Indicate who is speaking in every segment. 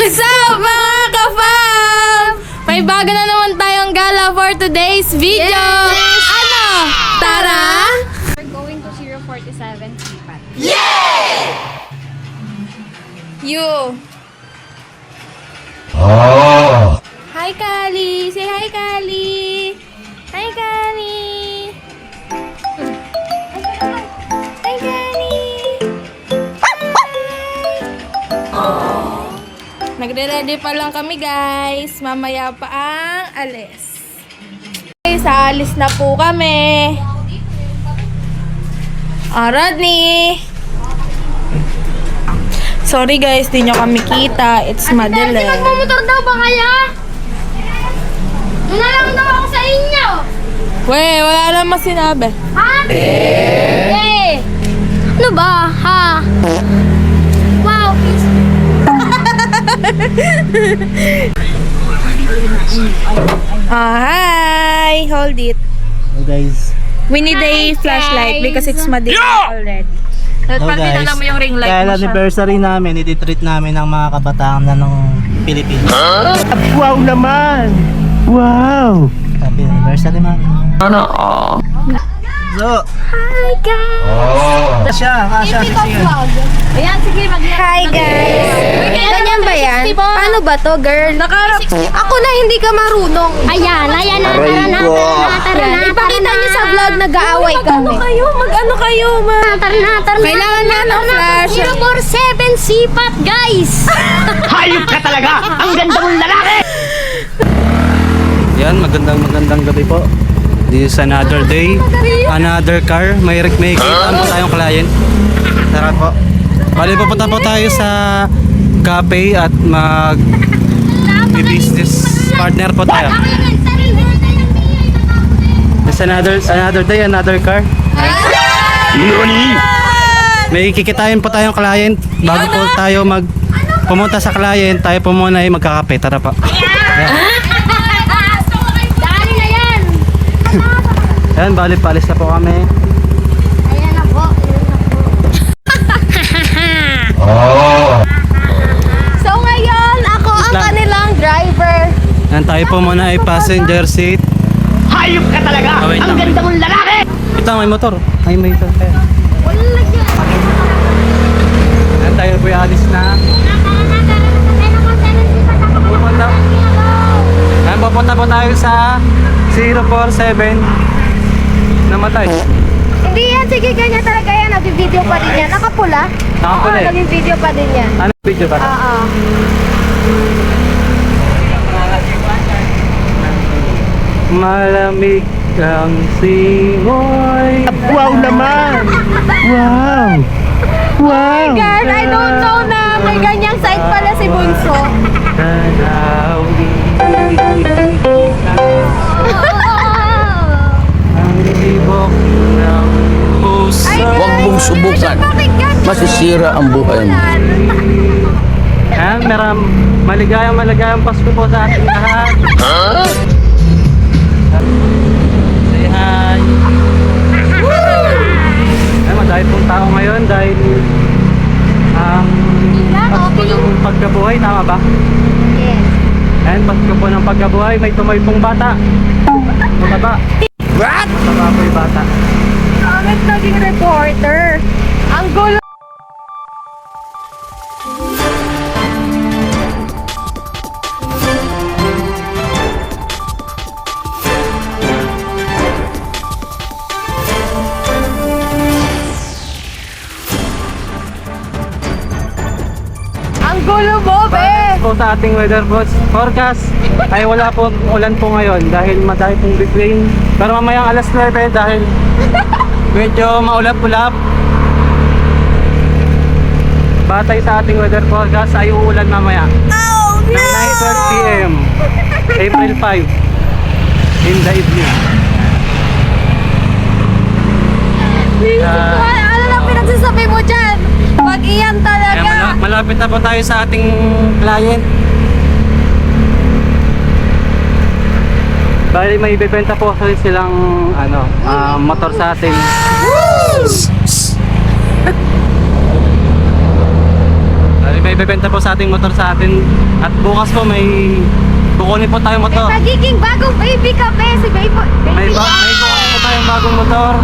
Speaker 1: What's up mga ka-fam? May bago na naman tayong gala for today's video.
Speaker 2: Yes!
Speaker 1: Ano? Tara!
Speaker 2: We're going to 047 Sipat.
Speaker 1: You. Hi Kali! Say hi Kali! Hi Kali! Hi Kali! Nagre-ready pa lang kami guys. Mamaya pa ang alis. Okay, sa alis na po kami. Rodney! Sorry guys, di nyo kami kita. It's madilim.
Speaker 2: Magmamotor daw ba kaya? Doon na lang daw ako sa inyo.
Speaker 1: Weh, wala naman sinabi.
Speaker 2: Ha? Eh! Ano ba? Ha? Wow, please.
Speaker 1: Hi! Hold it.
Speaker 3: Hello guys.
Speaker 1: We need a
Speaker 2: Hi,
Speaker 1: flashlight
Speaker 2: guys.
Speaker 1: because it's madilim already.
Speaker 3: Hello
Speaker 1: Pag
Speaker 3: guys.
Speaker 1: dinala mo yung ring light
Speaker 3: Kaya
Speaker 1: mo siya.
Speaker 3: anniversary namin, iti-treat namin ang mga kabataan na ng Pilipinas.
Speaker 4: Wow naman! Wow!
Speaker 3: Happy anniversary man. So,
Speaker 1: Hi guys!
Speaker 3: Kasya.
Speaker 2: Ayan, sige,
Speaker 1: Hi guys! Ganyan ba yan? Paano ba to, girl? Ako na hindi ka marunong.
Speaker 2: Ayan na. Tara na.
Speaker 1: Ipakita niyo sa vlog, nag-aaway kami. Mag-ano kayo,
Speaker 2: Tara na.
Speaker 1: Kailangan nga ng flash.
Speaker 2: 047 Sipat, guys!
Speaker 4: Hayop ka talaga! Ang ganda mong lalaki!
Speaker 3: yan, magandang gabi po. This is another day, another car. May kita mo tayong client. Tara po. Bali, pupunta po tayo sa cafe at business partner po tayo. It's another day, another car.
Speaker 4: Nani?
Speaker 3: May kikitain po tayong client. Bago po tayo pumunta sa client, tayo po muna ay magkakape. Tara po.
Speaker 2: Dali na yan!
Speaker 3: Yan, bali palis na po kami.
Speaker 2: Ayan na po.
Speaker 1: So ngayon, ako ang kanilang driver.
Speaker 3: Yan, tayo po muna ay passenger seat.
Speaker 4: Hayop ka talaga!
Speaker 3: Wait
Speaker 4: Ang
Speaker 3: lang.
Speaker 4: ganda mong lalaki!
Speaker 3: Ito, may motor. Ay, may motor. Yan, tayo po ay alis na. Pupunta po tayo sa 047. Namatay.
Speaker 1: Hindi yan, sige, ganyan talaga yan. Nag-video pa din yan. Nakapula.
Speaker 3: Nakapula eh.
Speaker 1: Nag-video pa din yan.
Speaker 3: Ano video ba?
Speaker 1: Oo.
Speaker 3: Malamig ang simoy.
Speaker 4: Wow naman! Wow! Wow!
Speaker 1: Girl, I don't know na may ganyang side pala si Bunso.
Speaker 3: Ang libok ng puso.
Speaker 5: Huwag mong subukan. Masisira ang buhay mo.
Speaker 3: Yan, maligayang Pasko po sa ating lahat. Say hi. Yan, madahil pong tao ngayon dahil Pasko ng pagkabuhay, tama ba?
Speaker 2: Yes.
Speaker 3: Yan, Pasko po ng pagkabuhay, may tumoy pong bata. Mataba.
Speaker 5: What?
Speaker 3: Mataba po yung bata.
Speaker 1: Bakit naging reporter? Ang gulo. Ang gulo mo, be!
Speaker 3: Base po sa ating weather forecast ay wala po ulan po ngayon dahil madami pong big rain. Pero mamayang alas 9 dahil medyo maulap-ulap. Batay sa ating weather forecast ay uulan mamaya.
Speaker 1: Oh,
Speaker 3: Ng 9:12 PM, April 5 in the evening.
Speaker 1: Ano lang pinagsasabi mo dyan? Pag iyan
Speaker 3: Kaya
Speaker 1: talaga.
Speaker 3: malapit na po tayo sa ating client. Bali may ibebenta po kasi silang motor sa atin. Bali may bebenta po sa ating motor sa atin. At bukas po may kukunin po tayong motor.
Speaker 2: Nagiging bagong baby ka, be. Si baby.
Speaker 3: May kukunin po tayong bagong motor.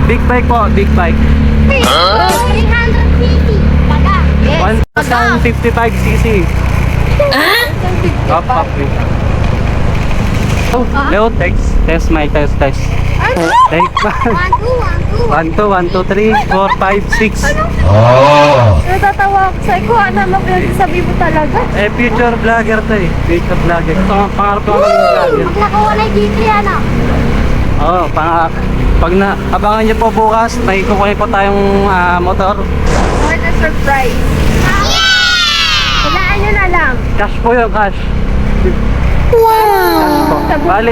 Speaker 3: Big bike po, big bike.
Speaker 2: 350. Baga. Yes.
Speaker 3: 1,055cc. Up. Oh, Leo, test my test. Take 1, 2, 3, 4, 5, 6.
Speaker 1: Natatawa ako sa'yo ko. Ano mo sabi mo talaga?
Speaker 3: Future vlogger to eh. Future vlogger. Ito ang pangarap ko ng vlogger.
Speaker 2: Magkakawalay dito yan, ah.
Speaker 3: Oo, pag abangan niyo po bukas, may kukunin po tayong motor.
Speaker 1: For the surprise.
Speaker 2: Hulaan nyo na lang.
Speaker 3: Cash po yun, cash.
Speaker 1: Wow!
Speaker 3: Cash po. Bali,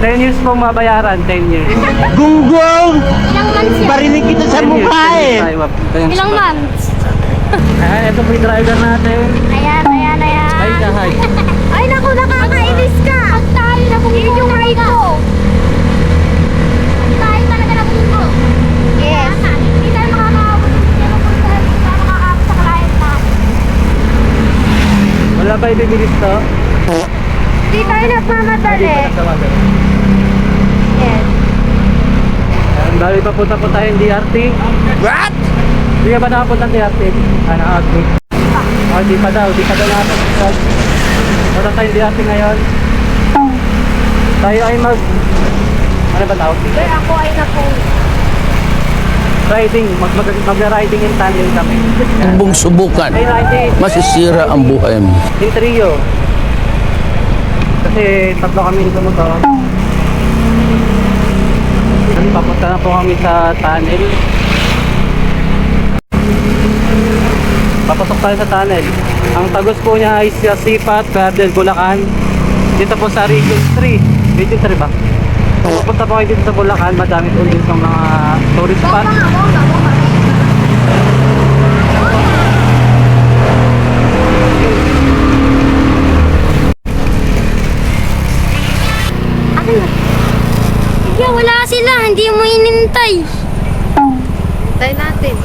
Speaker 3: 10 years po mabayaran, 10 years.
Speaker 4: Gunggong!
Speaker 2: Ilang months yan?
Speaker 4: Barinig kita sa
Speaker 3: 10 years,
Speaker 4: mukha
Speaker 3: 10 years
Speaker 4: eh!
Speaker 3: tayo, 10 years
Speaker 2: Ilang
Speaker 3: pa.
Speaker 2: months?
Speaker 3: Ito po yung driver natin.
Speaker 2: Ayan.
Speaker 3: Hi ka, hi.
Speaker 2: Ay, naku, nakakainis ka. Pag tayo na bumili. Yun yung ride ko. Pag tayo talaga na bumili. Yes. Hindi tayo makakaabot. Pero kung tayo makakaabot sa client natin.
Speaker 3: Wala ba ibibilis to?
Speaker 2: Hindi tayo nagmamadali. Yes.
Speaker 3: Bali papunta po tayong DRT.
Speaker 4: What?
Speaker 3: Hindi ka ba nakapunta ng DRT? Naka-out. Di pa daw nakapunta. Punta tayong DRT ngayon. Tayo ay ano ba tawag?
Speaker 2: Pero ako ay naku.
Speaker 3: Riding. Mag-riding in tandem kami.
Speaker 5: Huwag subukan.
Speaker 3: Ay, riding.
Speaker 5: Masisira ang buhay mo.
Speaker 3: In trio. Kasi tatlo kami dito mo to. Papunta na po kami sa tunnel. Papasok tayo sa tunnel. Ang tagos po niya ay sa Sipat, Cardel, Bulacan. Dito po sa Region 3. Region 3 ba? Pupunta po kayo dito sa Bulacan. Madami po dito sa mga tourist spot.
Speaker 2: Yeah, wala sila. Hindi mo inintay.
Speaker 1: Tayo natin.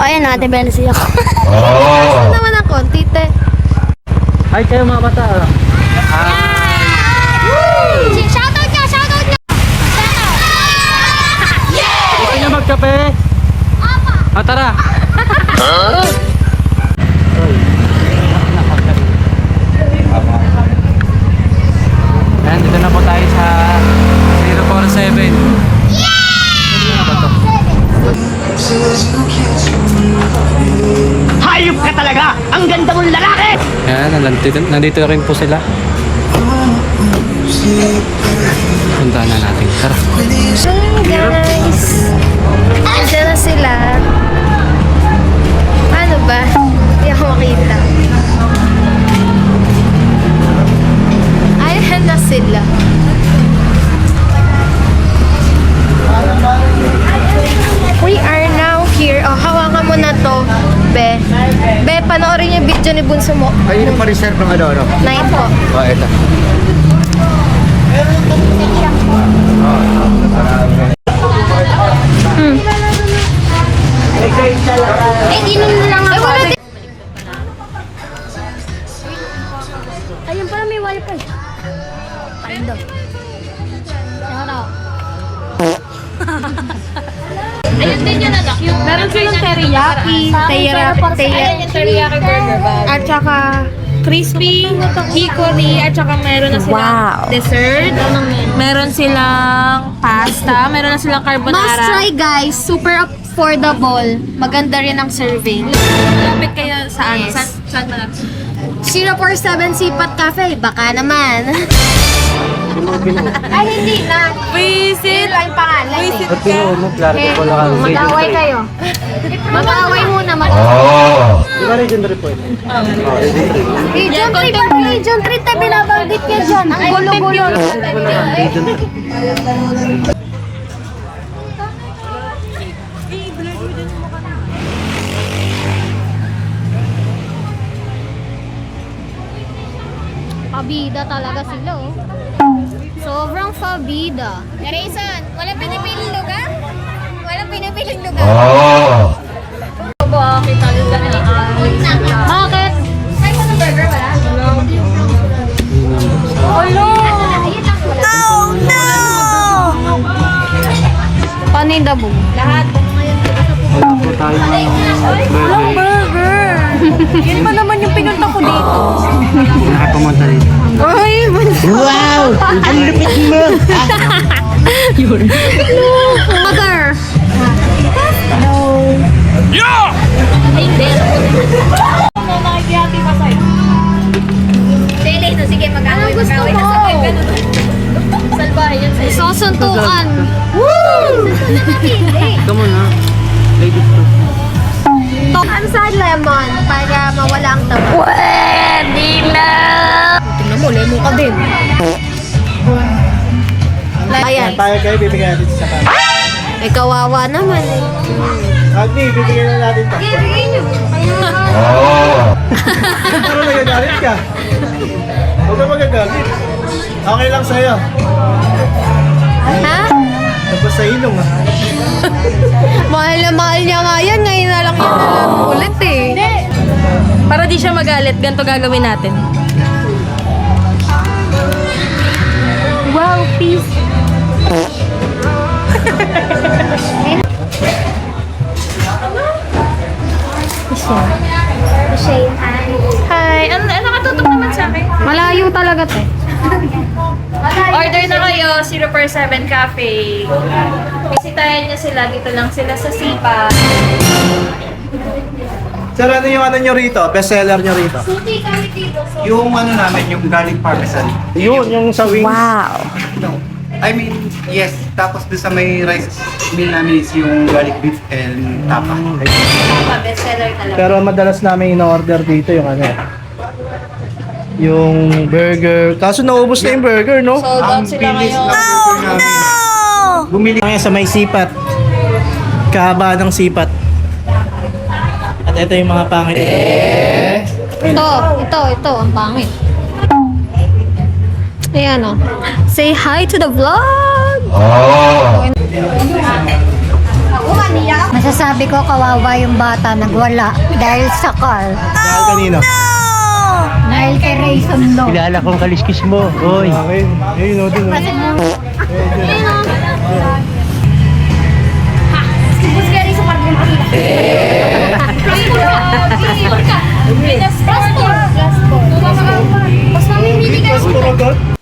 Speaker 2: Ayan natin, Benzi ako.
Speaker 1: Ano naman ang konti, te?
Speaker 3: Ay, kayo mga bata.
Speaker 2: Shoutout ka! Shoutout!
Speaker 3: Gusto niyo magkape? Tara. Ayan, dito na po tayo sa 047.
Speaker 4: Hayop ka talaga! Ang ganda mong lalaki!
Speaker 3: Ayan, nandito rin po sila. Puntaan na natin. Tara.
Speaker 1: Guys! Andiyan na sila. Paano ba? Hindi ako makita. Ayan na sila. We are now here. Oh, hawakan mo na to, Be. Be, panoorin yung video ni Bunso mo.
Speaker 5: Ayun ang pa-reserve ng ano?
Speaker 1: 9 po.
Speaker 5: Ito.
Speaker 2: Eh, inom na lang ako. Ayun pala may wifi. Pando. Ayun din yun na cute.
Speaker 1: Meron silang teriyaki, teriyaki burger ba? At saka crispy, hickory, at saka meron na silang dessert. Meron silang pasta, meron na silang
Speaker 2: Must
Speaker 1: carbonara.
Speaker 2: try guys. Super affordable. Maganda rin ang serving.
Speaker 1: Malapit kayo saan?
Speaker 2: Yes.
Speaker 1: Saan malapit?
Speaker 2: 047 Sipat Cafe. Baka naman. Ay, hindi na.
Speaker 1: Visit!
Speaker 2: Ang pangalan eh.
Speaker 1: Visit
Speaker 3: At pinuno, klaro po lang ang
Speaker 2: Mag-away kayo. Mag-away muna.
Speaker 3: Di ba Region 3 po ito?
Speaker 2: Region 3 ba? Region 3 tayo binabanggit niya dyan. Ang gulo-gulo.
Speaker 3: Region 3.
Speaker 2: Pabida talaga sila oh. Sobrang pabida. Grayson, walang pinipiling lugar? Walang pinipiling lugar?
Speaker 1: bakit talaga na
Speaker 2: Bakit? Try mo ng burger, wala?
Speaker 1: Hello!
Speaker 2: Oh, no! Paano yung dabog? Lahat.
Speaker 3: Wala po tayo ng
Speaker 1: Burger! Yun pa naman yung pinunta ko dito.
Speaker 3: nakapumunta dito.
Speaker 1: Ay,
Speaker 4: Wow! Ang lupit mo!
Speaker 2: Burger!
Speaker 1: Ay, hindi. Ano nakikihati pa sa'yo?
Speaker 2: Dili, no, sige, mag-away. Gusto mo?
Speaker 1: Salbahe yan sa'yo.
Speaker 2: Susuntukan.
Speaker 3: Ito muna. Ladies to.
Speaker 2: Ano sa lemon para mawala ang taba?
Speaker 1: Tingnan mo, lemon ka din. Ayan.
Speaker 3: Tayo kayo, bibigyan natin sa kanya.
Speaker 1: Eh, kawawa naman.
Speaker 3: Agni, bibigyan na natin ito.
Speaker 2: Bigay niyo.
Speaker 3: Ano nagagalit ka? Huwag ka magagalit. Okay lang sa'yo.
Speaker 2: Ha?
Speaker 3: Tapos sa ilong ah.
Speaker 1: Mahal na mahal niya nga yan. Ngayon na lang yan na lang ulit eh. Para di siya magalit, ganito gagawin natin.
Speaker 2: Wow, peace. Shane, hi.
Speaker 1: Hi! Nakatutok naman sa akin.
Speaker 2: Malayo talaga, te.
Speaker 1: Order na kayo, 047 Cafe. Bisitahin niyo sila, dito lang sila sa Sipa.
Speaker 3: Sir, ano yung ano nyo rito? Best seller nyo rito?
Speaker 2: Suki kami dito. So,
Speaker 3: Yung ano namin, yung garlic parmesan. Yun, yung sa wings. Wow. No. I mean, yes. Tapos doon sa may rice meal namin is yung garlic beef and tapa.
Speaker 1: Bestseller talaga.
Speaker 3: Pero madalas namin in-order dito yung ano yung burger. Kaso naubos na yung burger, no?
Speaker 1: Sold out sila ngayon.
Speaker 3: Bumili kami sa may sipat. Kahaba ng sipat. At ito yung mga pangit.
Speaker 2: ito, ang pangit. Ayan, oh. Say hi to the vlog!
Speaker 6: Masasabi ko kawawa yung bata nagwala dahil sa car.
Speaker 3: Dahil kanino?
Speaker 6: Dahil kay Rayson Lo.
Speaker 4: Kilala kong kaliskis mo. Oy.
Speaker 3: Okay. Ayun, o, dun.
Speaker 2: Mas mamimili ka.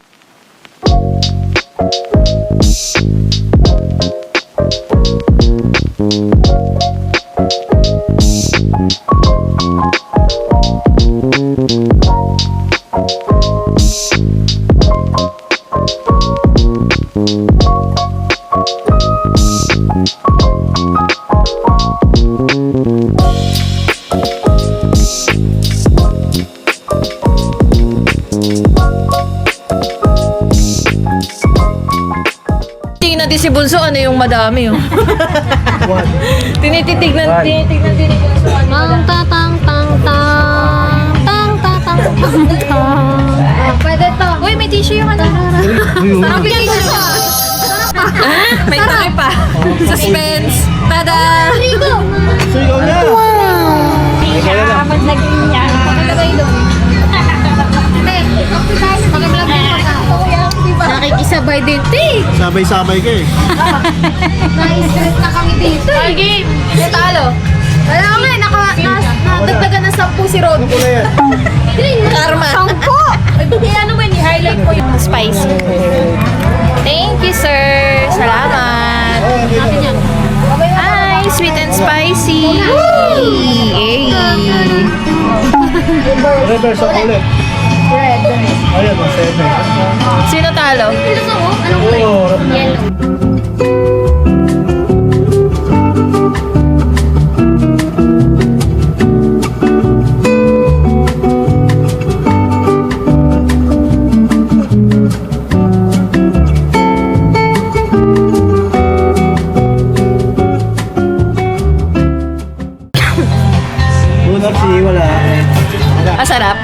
Speaker 1: Tingnan natin si Bunso, ano yung madami oh. Tinitignan din ni Bunso ano yung
Speaker 2: Tang
Speaker 1: madami.
Speaker 2: tang tang. Pwede to.
Speaker 1: Uy, may tissue yung ano. Sarap yung tissue. May tayo pa. Suspense. Tada!
Speaker 3: So, ikaw na. Ikaw na.
Speaker 2: Kapag naging niya. Pagkagay doon. Mek, pag-vlog mo ka.
Speaker 1: Nakikisabay din.
Speaker 3: Sabay-sabay ka eh.
Speaker 2: Na-stress na kami dito.
Speaker 1: All game. Talo. Wala nga eh. Nadagdagan ng 10 si Rod.
Speaker 3: Ano po na yan?
Speaker 1: Karma. 10! Ano ba i-highlight ko yung spicy. Thank you, sir. Salamat. Hi, sweet and spicy. Yay.
Speaker 3: Reverse ako ulit.
Speaker 2: Red.
Speaker 3: Ayan, 7.
Speaker 1: Sino talo?
Speaker 3: Oo.
Speaker 2: Yellow.
Speaker 3: Unang si wala.
Speaker 1: Masarap.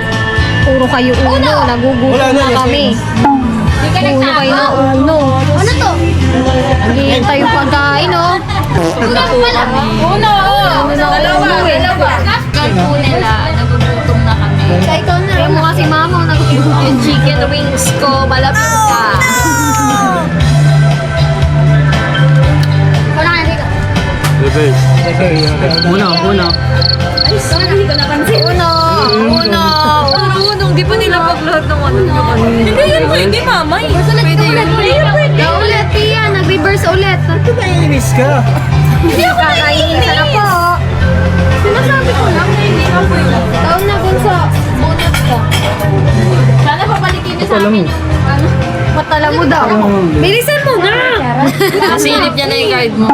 Speaker 2: Puro kayo uno. Nagugutom
Speaker 3: Wala na,
Speaker 2: na
Speaker 3: yes,
Speaker 2: kami. Uno kayo na uno. Ano to? Naghihintay yung pagkain, oh.
Speaker 1: Una po kami. Dalawa.
Speaker 2: Gan po nila, nagugutom na kami. Kaya mo kasi mama, nagugutom. Yung chicken wings ko, malapit ka. Wala ka dito.
Speaker 3: Una.
Speaker 1: Unong, di pa nila paglahat ng ano naman. Hindi yan, pwede mama. Pwede yun.
Speaker 2: Ulit, Tia, nag-reverse ulit.
Speaker 3: Naiinis ka.
Speaker 2: Hindi ako kakainin sa na po. Sinasabi ko lang na hindi ka pwede. Taon na dun sa bonus ko. Sana papalikin niyo sa amin yung ano. Matala mo daw.
Speaker 1: Bilisan mo na! Nasilip niya na yung card mo.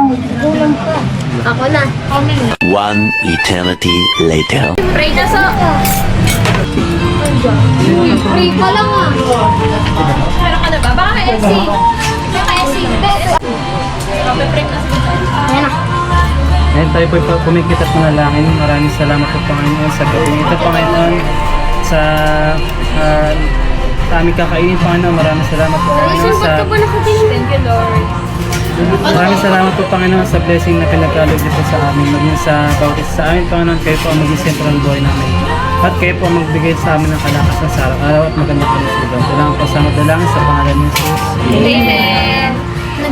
Speaker 2: Ako na.
Speaker 5: One eternity later.
Speaker 2: Pray na sa... Pray pa lang ah. Meron ka na ba? Baka ka-SC. Baka ka-SC. Pray na sa... Ayan na.
Speaker 3: Ngayon tayo po kumikit at manalangin. Maraming salamat po Panginoon sa gawin ito Panginoon. Sa aming kakainin Panginoon. Maraming salamat po Panginoon sa...
Speaker 1: Thank you, Lord.
Speaker 3: Maraming salamat po Panginoon sa blessing na pinagkalog niyo po sa amin. Maging sa bawat isa sa amin Panginoon, kayo po ang maging sentro ng buhay namin. At kayo po ang magbigay sa amin ng kalakasan sa araw-araw at maganda po ng lugar. Kailangan po sa madalangin sa pangalan ni Jesus.
Speaker 2: Amen.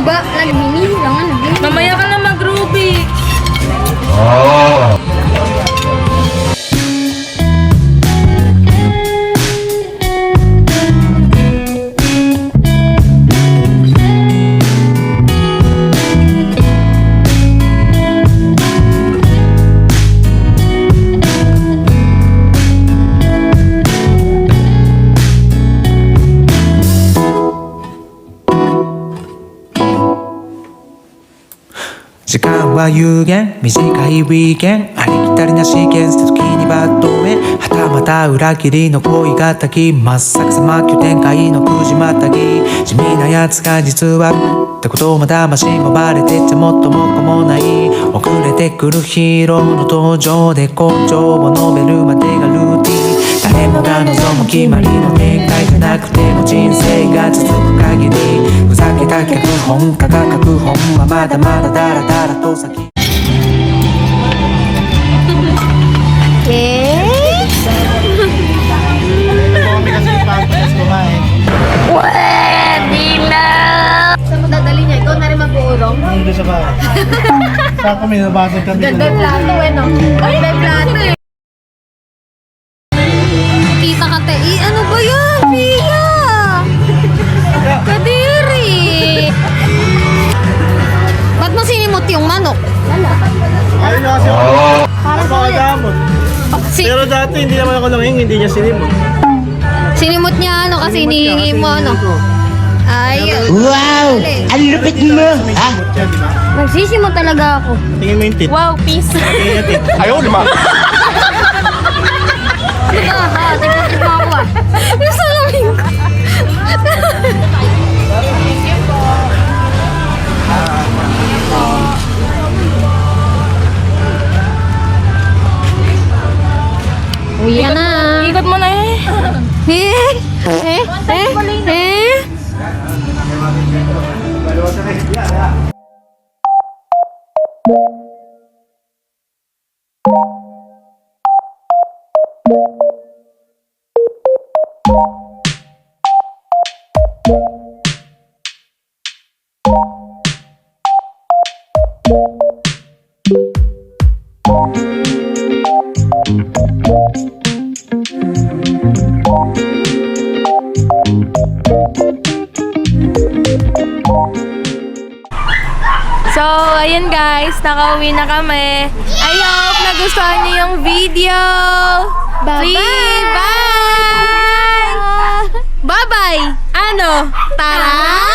Speaker 2: Naghini lang ano.
Speaker 1: Mamaya ka na mag-Rubik.
Speaker 7: 時間は有限、短いウィーケンありきたりなシーケンスで時にバッドウェイはたまた裏切りの恋がたき真っ逆さま急展開のくじまったぎ地味なやつが実はってことも魂もバレてっちゃもっとも子もない遅れてくるヒーローの登場で根性を述べるまでがルーティン誰もが望む決まりの展開じゃなくても人生が続く限りふざけた脚本家が書く本はまだまだダラダラと先
Speaker 2: Saan mo dadali niya? Ikaw na rin mag-uurong?
Speaker 3: Hindi sa bahay. Sa kami nabasag kami.
Speaker 2: Ganda yung plato eh, no? Ganda yung plato eh. Kita ka te. Ano ba yan? Pia! Kadiri! Ba't mo sinimot yung manok?
Speaker 3: Ayun na kasi ako. Napakadamot. Pero dati hindi naman ako nanging, hindi niya sinimot.
Speaker 2: Sinimot niya ano kasi hinihingi mo ano? Ayun.
Speaker 4: Wow! Ang lupit mo! Ha?
Speaker 2: Nagsisimot talaga ako.
Speaker 3: Tingin mo yung tit.
Speaker 1: Wow, peace.
Speaker 3: Tingin yung tit.
Speaker 5: Ayaw naman.
Speaker 2: Ano ba? Ha? Tignan mo ako ah. Yung salamin ko. Uwi ka na.
Speaker 1: Ikot mo na eh. So, ayun guys, nakauwi na kami. I hope nagustuhan niyo yung video.
Speaker 2: Bye-bye!
Speaker 1: Bye! Bye-bye! Ano? Tara!